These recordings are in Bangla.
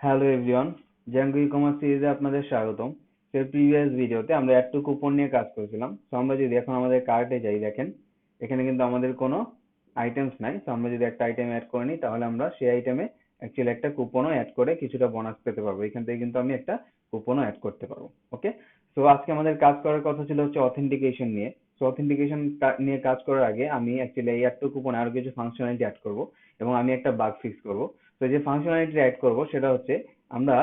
হ্যালো এভরিওয়ান, জ্যাঙ্গো ই-কমার্স সিরিজে আপনাদের স্বাগতম। প্রিভিয়াস ভিডিওতে আমরা অ্যাড টু কুপন নিয়ে কাজ করছিলাম। তো আমরা যদি এখন আমাদের কার্টে যাই, দেখেন এখানে কিন্তু আমাদের কোনো আইটেমস নাই। তো আমরা যদি একটা আইটেম অ্যাড করে নিই, তাহলে আমরা সেই আইটেমে অ্যাকচুয়ালি একটা কুপনও অ্যাড করে কিছুটা বোনাস পেতে পারবো। এখান থেকে কিন্তু আমি একটা কুপনও অ্যাড করতে পারবো। ওকে, তো আজকে আমাদের কাজ করার কথা ছিল হচ্ছে অথেন্টিকেশন নিয়ে। তো অথেন্টিকেশন নিয়ে কাজ করার আগে আমি অ্যাকচুয়ালি এই অ্যাড টু কুপন আরো কিছু ফাংশনালিটি অ্যাড করবো এবং আমি একটা বাগ ফিক্স করবো। তো যে ফাংশনালিটি অ্যাড করব সেটা হচ্ছে, আমরা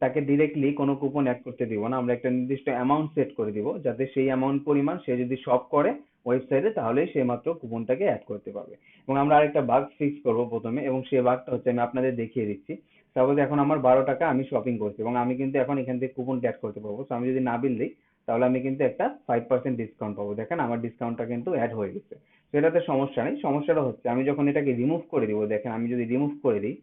তাকে ডিরেক্টলি কোনো কুপন অ্যাড করতে দিব না। আমরা একটা নির্দিষ্ট অ্যামাউন্ট সেট করে দিব, যাতে সেই অ্যামাউন্ট পরিমাণ সে যদি শপ করে ওয়েবসাইটে, তাহলেই সে মাত্র কুপনটাকে অ্যাড করতে পারবে। এবং আমরা আরেকটা বাগ ফিক্স করব প্রথমে, এবং সেই বাগটা হচ্ছে আমি আপনাদের দেখিয়ে দিচ্ছি। সাপোজ এখন আমার 12 টাকা আমি শপিং করছি এবং আমি কিন্তু এখন এখান থেকে কুপনটা অ্যাড করতে পারবো। তো আমি যদি নাবিল দিই, তাহলে আমি কিন্তু একটা 5% ডিসকাউন্ট পাবো। দেখেন আমার ডিসকাউন্টটা কিন্তু অ্যাড হয়ে গেছে। তো এটাতে সমস্যা নেই। সমস্যাটা হচ্ছে আমি যখন এটাকে রিমুভ করে দিব, দেখেন আমি যদি রিমুভ করে দিই,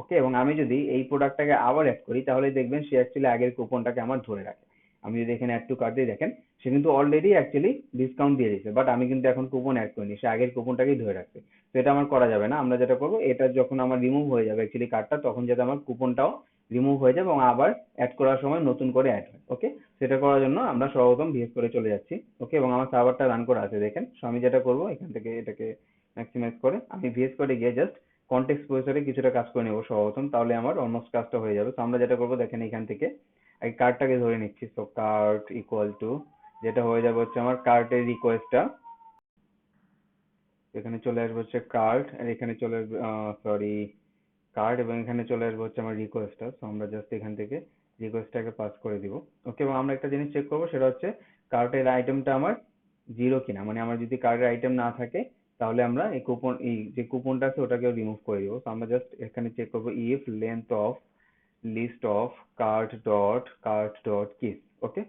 ওকে, এবং আমি যদি এই প্রোডাক্টটাকে আবার অ্যাড করি, তাহলে দেখবেন সে অ্যাকচুয়ালি আগের কুপনটাকে আমার ধরে রাখে। আমি যদি এখানে অ্যাড টু কার্ট দিই, দেখেন সে কিন্তু অলরেডি অ্যাকচুয়ালি ডিসকাউন্ট দিয়ে দিয়েছে, বাট আমি কিন্তু এখন কুপন অ্যাড করিনি, সে আগের কুপনটাকেই ধরে রাখছে। তো এটা আমার করা যাবে না। আমরা যেটা করবো, এটা যখন আমার রিমুভ হয়ে যাবে অ্যাকচুয়ালি কার্ডটা, তখন যাতে আমার কুপনটাও রিমুভ হয়ে যাবে এবং আবার অ্যাড করার সময় নতুন করে অ্যাড হয়। ওকে, সেটা করার জন্য আমরা সর্বপ্রথম ভিএস করে চলে যাচ্ছি। ওকে, এবং আমার সার্ভারটা রান করা আছে দেখেন। সো আমি যেটা করবো, এখান থেকে এটাকে ম্যাক্সিমাইজ করে আমি ভিএস করে গিয়ে জাস্ট কনটেক্সট প্রসেসরে কিছুটা কাজ করে নেবো সর্বপ্রথম, তাহলে আমার অলমোস্ট কাজটা হয়ে যাবে। তো আমরা যেটা করবো, দেখেন এখান থেকে এই কার্ডটাকে ধরে নিচ্ছি। সো কার্ট ইকুয়াল টু, যেটা হয়ে যাবে হচ্ছে আমার কার্টের রিকোয়েস্টটা, এখানে চলে আসবে হচ্ছে কার্ট, আর এখানে চলে আসবে সরি কার্ড, এবং এখানে চলে আসবে হচ্ছে আমার রিকোয়েস্টটা। তো আমরা জাস্ট এখান থেকে রিকোয়েস্টটাকে পাস করে দিব। ওকে, এবং আমরা একটা জিনিস চেক করবো, সেটা হচ্ছে কার্টের আইটেমটা আমার জিরো কিনা। মানে আমার যদি কার্টের আইটেম না থাকে, তাহলে আমরা এই কুপন, এই যে কুপনটা আছে ওটাকেও রিমুভ করে দিব। তো আমরা জাস্ট এখানে চেক করবো if length of list of cart dot keys. Okay,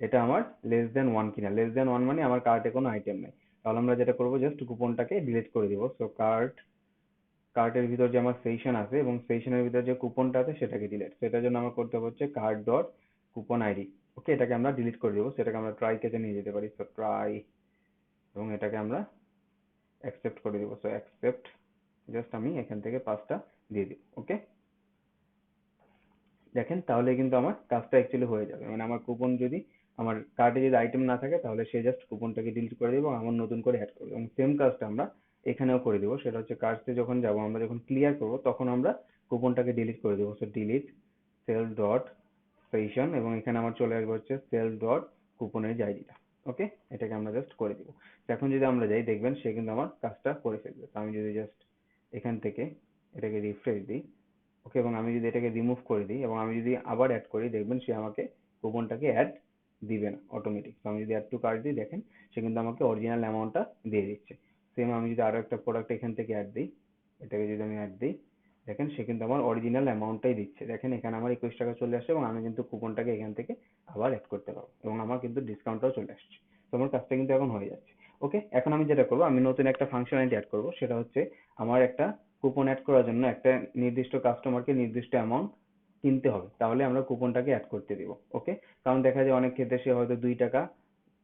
এটা আমার লেস দেন ওয়ান কিনা। লেস দেন ওয়ান মানে আমার কার্টে কোনো আইটেম নাই। তাহলে আমরা যেটা করবো, জাস্ট কুপনটাকে ডিলিট করে দিব। সো কার্টের ভিতর যে আমার সেশন আছে এবং সেশনের ভিতর যে কুপনটা আছে সেটাকে ডিলিট, সেটার জন্য আমার করতে হচ্ছে কার্ট ডট কুপন আইডি। ওকে, এটাকে আমরা ডিলিট করে দেবো। সেটাকে আমরা ট্রাই কেটে নিয়ে যেতে পারি। সো ট্রাই, এবং এটাকে আমরা অ্যাকসেপ্ট করে দেবো। সো অ্যাকসেপ্ট, জাস্ট আমি এখান থেকে পাঁচটা দিয়ে দিব। ওকে, দেখেন তাহলে কিন্তু আমার কাজটা অ্যাকচুয়ালি হয়ে যাবে। মানে আমার কুপন যদি, আমার কার্ডে যদি আইটেম না থাকে, তাহলে সে জাস্ট কুপনটাকে ডিলিট করে দেবো এবং আমার নতুন করে অ্যাড করবে। এবং সেম কাজটা আমরা এখানেও করে দেবো। সেটা হচ্ছে কার্ডে যখন যাবো, আমরা যখন ক্লিয়ার করবো, তখন আমরা কুপনটাকে ডিলিট করে দেবো। So delete cell dot session, এবং এখানে আমার চলে আসবে হচ্ছে সেল ডট কুপনের যে আইডিটা। ওকে, এটাকে আমরা জাস্ট করে দিব। এখন যদি আমরা যাই, দেখবেন সে কিন্তু আমার কাজটা করে ফেলবে। তো আমি যদি জাস্ট এখান থেকে এটাকে রিফ্রেশ দিই, ওকে, এবং আমি যদি এটাকে রিমুভ করে দিই এবং আমি যদি আবার অ্যাড করি, দেখবেন সে আমাকে কুপনটাকে অ্যাড দিবে না অটোমেটিক। তো আমি যদি অ্যাড টু কার্ট দিই, দেখেন সে কিন্তু আমাকে অরিজিনাল অ্যামাউন্টটা দিয়ে দিচ্ছে। সেম আমি যদি আরো একটা প্রোডাক্ট এখান থেকে অ্যাড দিই, এটাকে যদি আমি অ্যাড দিই, দেখেন সে কিন্তু আমার অরিজিনাল অ্যামাউন্টটাই দিচ্ছে। দেখেন এখানে আমার 21 টাকা চলে আসছে এবং আমি কিন্তু কুপনটাকে এখান থেকে আবার অ্যাড করতে পারবো এবং আমার কিন্তু ডিসকাউন্টটাও চলে আসছে। তো আমার কাজটা কিন্তু এখন হয়ে যাচ্ছে। ওকে, এখন আমি যেটা করবো, আমি নতুন একটা ফাংশনালিটি অ্যাড করবো। সেটা হচ্ছে, আমার একটা কুপন অ্যাড করার জন্য একটা নির্দিষ্ট কাস্টমারকে নির্দিষ্ট অ্যামাউন্ট কিনতে হবে, তাহলে আমরা কুপনটাকে অ্যাড করতে দিব। ওকে, কারণ দেখা যায় অনেক ক্ষেত্রে সে হয়তো 2 টাকা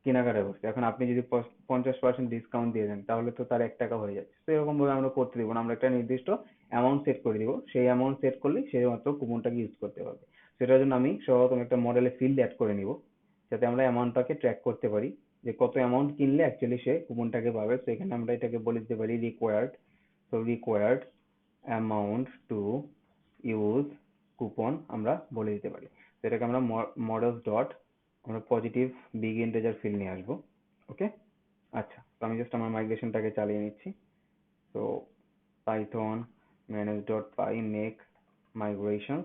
কেনাকাটা করছে, এখন আপনি যদি 50% ডিসকাউন্ট দিয়ে দেন, তাহলে তো তার 1 টাকা হয়ে যাচ্ছে। তো এরকম ভাবে আমরা করতে দিব না। আমরা একটা নির্দিষ্ট অ্যামাউন্ট সেট করে দিব, সেই অ্যামাউন্ট সেট করলেই সে মাত্র কুপনটাকে ইউজ করতে পারবে। সেটার জন্য আমি সর্বপ্রথম একটা মডেলে ফিল্ড অ্যাড করে নিব, যাতে আমরা অ্যামাউন্টটাকে ট্র্যাক করতে পারি, যে কত অ্যামাউন্ট কিনলে অ্যাকচুয়ালি সে কুপনটাকে পাবে। তো এখানে আমরা এটাকে বলে দিতে পারি required. So required amount to use coupon আমরা বলে দিতে পারি। তো এটাকে আমরা মডেলস ডট, আমরা পজিটিভ বিগ ইন্টিজার ফিল্ড নিয়ে আসবো। ওকে, আচ্ছা, তো আমি জাস্ট আমার মাইগ্রেশনটাকে চালিয়ে নিচ্ছি। তো পাইথন ম্যানেজ ডট পাই মেক মাইগ্রেশন।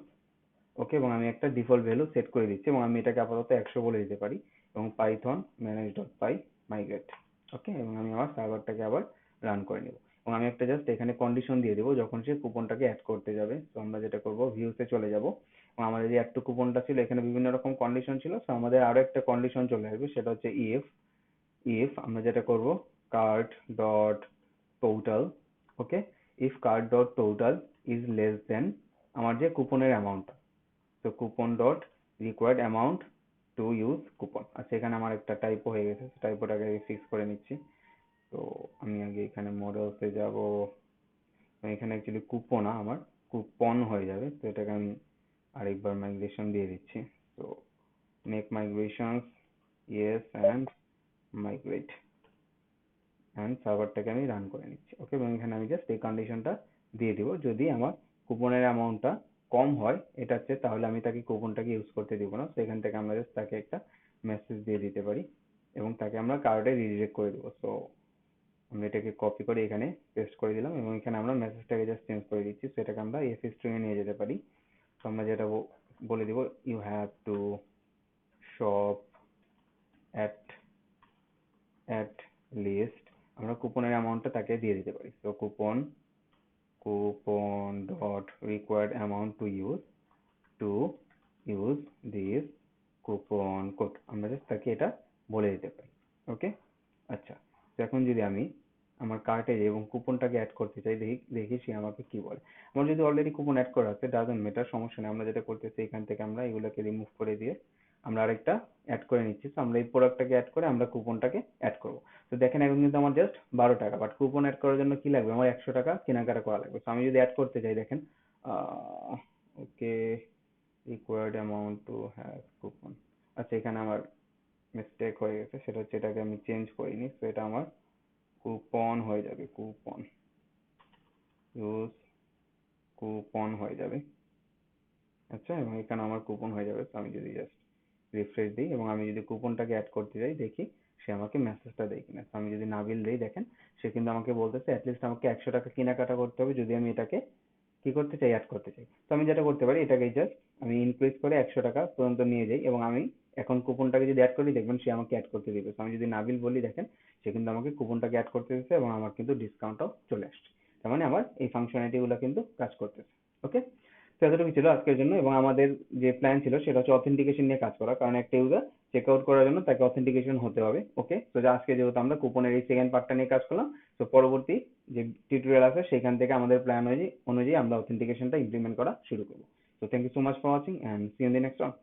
ওকে, এবং আমি একটা ডিফল্ট ভ্যালু সেট করে দিচ্ছি এবং আমি এটাকে আপাতত 100 বলে দিতে পারি, এবং পাইথন ম্যানেজ ডট পাই মাইগ্রেট। ওকে, এবং আমি আমার সার্ভারটাকে আবার রান করে নেব এবং আমি একটা জাস্ট এখানে কন্ডিশন দিয়ে দেবো যখন সে কুপনটাকে অ্যাড করতে যাবে। তো আমরা যেটা করবো, ভিউতে চলে যাব এবং আমাদের যে অ্যাড টু কুপনটা ছিল, এখানে বিভিন্ন রকম কন্ডিশন ছিল। তো আমাদের আরো একটা কন্ডিশন চলে আসবে, সেটা হচ্ছে ইফ, আমরা যেটা করব, cart dot total. Okay, if cart dot total is less than আমার যে কুপনের অ্যামাউন্টটা। তো coupon dot required amount to use coupon. আচ্ছা, এখানে আমার একটা টাইপো হয়ে গেছে, টাইপোটাকে ফিক্স করে নিচ্ছি। তো আমি আগে এখানে মডেলসে যাব, এখানে অ্যাকচুয়ালি কুপন আমার কুপন হয়ে যাবে। তো এটাকে আমি আরেকবার মাইগ্রেশন দিয়ে দিচ্ছি। তো make migrations, yes and migrate, and সার্ভারটাকে আমি রান করে নিচ্ছি। ওকে, এবং এখানে আমি জাস্ট এই কন্ডিশনটা দিয়ে দিব, যদি আমার কুপনের অ্যামাউন্টটা কম হয় এটার চেয়ে, তাহলে আমি তাকে কুপনটাকে ইউজ করতে দিব না। তো এখান থেকে আমরা জাস্ট তাকে একটা মেসেজ দিয়ে দিতে পারি এবং তাকে আমরা কার্ডে রিডিরেক্ট করে দেবো। সো আমি এটাকে কপি করে এখানে পেস্ট করে দিলাম এবং এখানে আমরা মেসেজটাকে জাস্ট চেঞ্জ করে দিচ্ছি। সো এটাকে আমরা এফ স্ট্রিং এ নিয়ে যেতে পারি। তো আমরা যেটা বলে দিব, you have to shop at at least, আমরা কুপনের অ্যামাউন্টটা তাকে দিয়ে দিতে পারি। তো coupon dot required amount to use this coupon code, আমরা জাস্ট তাকে এটা বলে দিতে পারি। ওকে, আচ্ছা। তো এখন যদি আমি আমার কার্টে এবং কুপনটাকে অ্যাড করতে চাই, দেখি সে আমাকে কি বলে। আমার যদি অলরেডি কুপন অ্যাড করা আছে, ডাজন্ট ম্যাটার, সমস্যা নেই। আমরা যেটা করতেছি, এখান থেকে আমরা এগুলোকে রিমুভ করে দিয়ে আমরা আরেকটা অ্যাড করে নিচ্ছি। তো আমরা এই প্রোডাক্টটাকে অ্যাড করে আমরা কুপনটাকে অ্যাড করবো। তো দেখেন এখন কিন্তু আমার জাস্ট 12 টাকা, বাট কুপন অ্যাড করার জন্য কি লাগবে, আমার 100 টাকা কেনাকাটা করা লাগবে। তো আমি যদি অ্যাড করতে চাই, দেখেন, okay, required amount to have coupon, আচ্ছা এখানে আমার মিস্টেক হয়ে গেছে, সেটা হচ্ছে এটাকে আমি চেঞ্জ করিনি। তো এটা আমার কুপন হয়ে যাবে, কুপন ইউজ কুপন হয়ে যাবে। আচ্ছা, এবং এখানে আমার কুপন হয়ে যাবে। তো আমি যদি জাস্ট রিফ্রেশ দিই এবং আমি যদি কুপনটাকে অ্যাড করতে যাই, দেখি সে আমাকে মেসেজটা দেয় কিনা। তো আমি যদি নাবিল দিই, দেখেন সে কিন্তু আমাকে বলতেছে অ্যাটলিস্ট আমাকে 100 টাকা কেনাকাটা করতে হবে যদি আমি এটাকে কি করতে চাই, অ্যাড করতে চাই। তো আমি যেটা করতে পারি, এটাকে জাস্ট আমি ইনক্রিজ করে 100 টাকা পর্যন্ত নিয়ে যাই এবং আমি এখন কুপনটাকে যদি অ্যাড করি, দেখবেন সে আমাকে অ্যাড করতে দিবে। তো আমি যদি নাবিল বলি, দেখেন সে কিন্তু আমাকে কুপনটাকে অ্যাড করতে দিচ্ছে এবং আমার কিন্তু ডিসকাউন্টটাও চলে আসছে। তার মানে আমার এই ফাংশনালিটি গুলো কিন্তু কাজ করতেছে। ওকে, তো এতটুকু ছিল আজকের জন্য, এবং আমাদের যে প্ল্যান ছিল সেটা হচ্ছে অথেন্টিকেশন নিয়ে কাজ করা, কারণ একটা ইউজার চেক আউট করার জন্য তাকে অথেন্টিকেশন হতে হবে। ওকে, তো আজকে যেহেতু আমরা কুপনের এই সেকেন্ড পার্টটা নিয়ে কাজ করলাম, তো পরবর্তী যে টিউটোরিয়াল আছে সেখান থেকে আমাদের প্ল্যান অনুযায়ী আমরা অথেন্টিকেশনটা ইমপ্লিমেন্ট করা শুরু করবো। তো thank you so much for watching and see you in the next one.